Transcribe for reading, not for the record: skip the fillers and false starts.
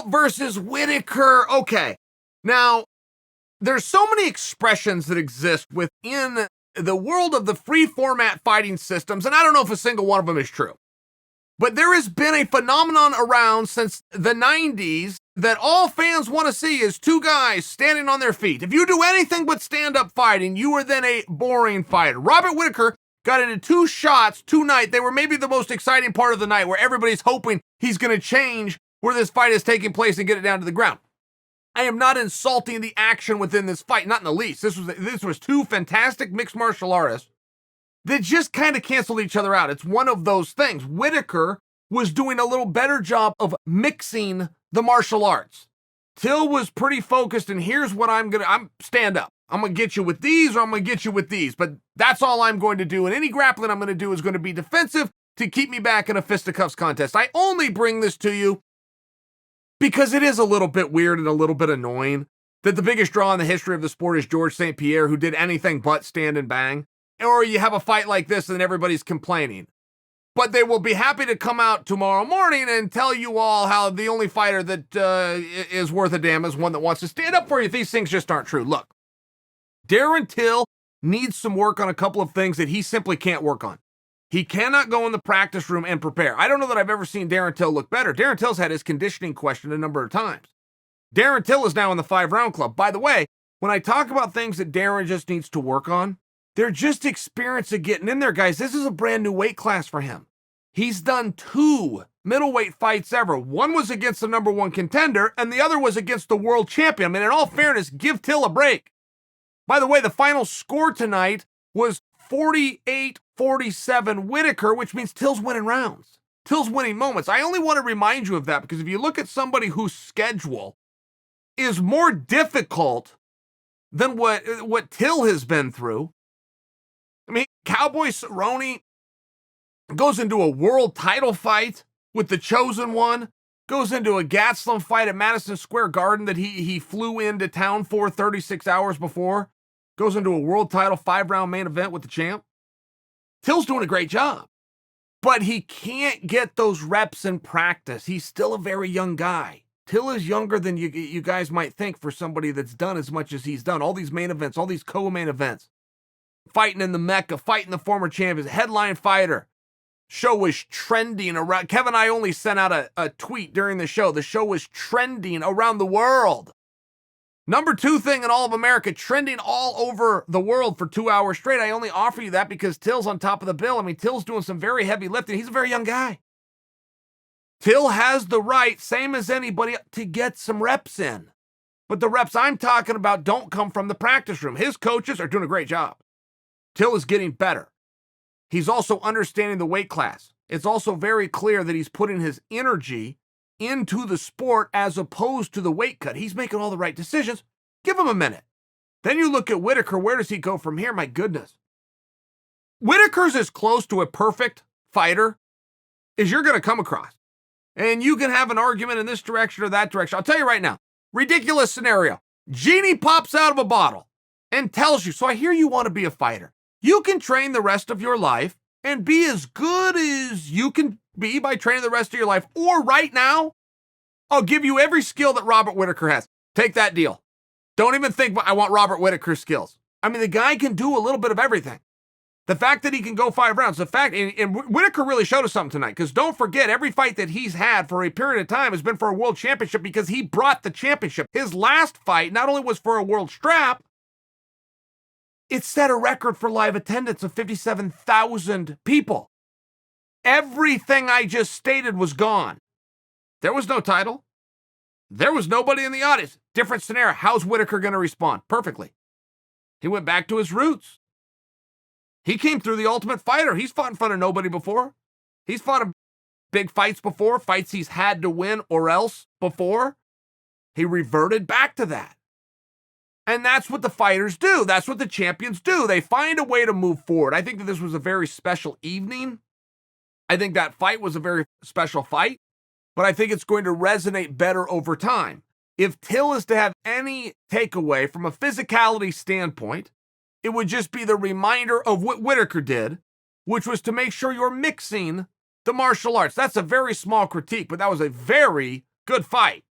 versus Whittaker. Okay. Now, there's so many expressions that exist within the world of the free format fighting systems, and I don't know if a single one of them is true. But there has been a phenomenon around since the 90s that all fans want to see is two guys standing on their feet. If you do anything but stand-up fighting, you are then a boring fighter. Robert Whittaker got into 2 shots tonight. They were maybe the most exciting part of the night, where everybody's hoping he's going to change where this fight is taking place and get it down to the ground. I am not insulting the action within this fight, not in the least. This was 2 fantastic mixed martial artists that just kind of canceled each other out. It's one of those things. Whittaker was doing a little better job of mixing the martial arts. Till was pretty focused, and here's what I'm stand up. I'm going to get you with these, or I'm going to get you with these, but that's all I'm going to do. And any grappling I'm going to do is going to be defensive to keep me back in a fisticuffs contest. I only bring this to you because it is a little bit weird and a little bit annoying that the biggest draw in the history of the sport is George St Pierre, who did anything but stand and bang. Or you have a fight like this and everybody's complaining. But they will be happy to come out tomorrow morning and tell you all how the only fighter that is worth a damn is one that wants to stand up for you. These things just aren't true. Look, Darren Till needs some work on a couple of things that he simply can't work on. He cannot go in the practice room and prepare. I don't know that I've ever seen Darren Till look better. Darren Till's had his conditioning questioned a number of times. Darren Till is now in the 5-round club. By the way, when I talk about things that Darren just needs to work on, they're just experience of getting in there, guys. This is a brand new weight class for him. He's done 2 middleweight fights ever. One was against the #1 contender, and the other was against the world champion. I mean, in all fairness, give Till a break. By the way, the final score tonight was 48-47 Whittaker, which means Till's winning rounds. Till's winning moments. I only want to remind you of that because if you look at somebody whose schedule is more difficult than what Till has been through, I mean, Cowboy Cerrone goes into a world title fight with the Chosen One, goes into a Gastelum fight at Madison Square Garden that he flew into town for 36 hours before, goes into a world title 5-round main event with the champ. Till's doing a great job, but he can't get those reps in practice. He's still a very young guy. Till is younger than you guys might think for somebody that's done as much as he's done. All these main events, all these co-main events. Fighting in the Mecca, fighting the former champions, headline fighter. Show was trending around. Kevin and I only sent out a tweet during the show. The show was trending around the world. #2 thing in all of America, trending all over the world for 2 hours straight. I only offer you that because Till's on top of the bill. I mean, Till's doing some very heavy lifting. He's a very young guy. Till has the right, same as anybody, to get some reps in. But the reps I'm talking about don't come from the practice room. His coaches are doing a great job. Till is getting better. He's also understanding the weight class. It's also very clear that he's putting his energy into the sport as opposed to the weight cut. He's making all the right decisions. Give him a minute. Then you look at Whittaker. Where does he go from here? My goodness. Whittaker's as close to a perfect fighter as you're going to come across. And you can have an argument in this direction or that direction. I'll tell you right now, ridiculous scenario. Genie pops out of a bottle and tells you, so I hear you want to be a fighter. You can train the rest of your life and be as good as you can be by training the rest of your life. Or right now, I'll give you every skill that Robert Whittaker has. Take that deal. Don't even think I want Robert Whittaker's skills. I mean, the guy can do a little bit of everything. The fact that he can go 5 rounds, and Whittaker really showed us something tonight, because don't forget, every fight that he's had for a period of time has been for a world championship because he brought the championship. His last fight not only was for a world strap, it set a record for live attendance of 57,000 people. Everything I just stated was gone. There was no title. There was nobody in the audience. Different scenario. How's Whittaker going to respond? Perfectly. He went back to his roots. He came through the Ultimate Fighter. He's fought in front of nobody before. He's fought in big fights before, fights he's had to win or else before. He reverted back to that. And that's what the fighters do. That's what the champions do. They find a way to move forward. I think that this was a very special evening. I think that fight was a very special fight, but I think it's going to resonate better over time. If Till is to have any takeaway from a physicality standpoint, it would just be the reminder of what Whittaker did, which was to make sure you're mixing the martial arts. That's a very small critique, but that was a very good fight.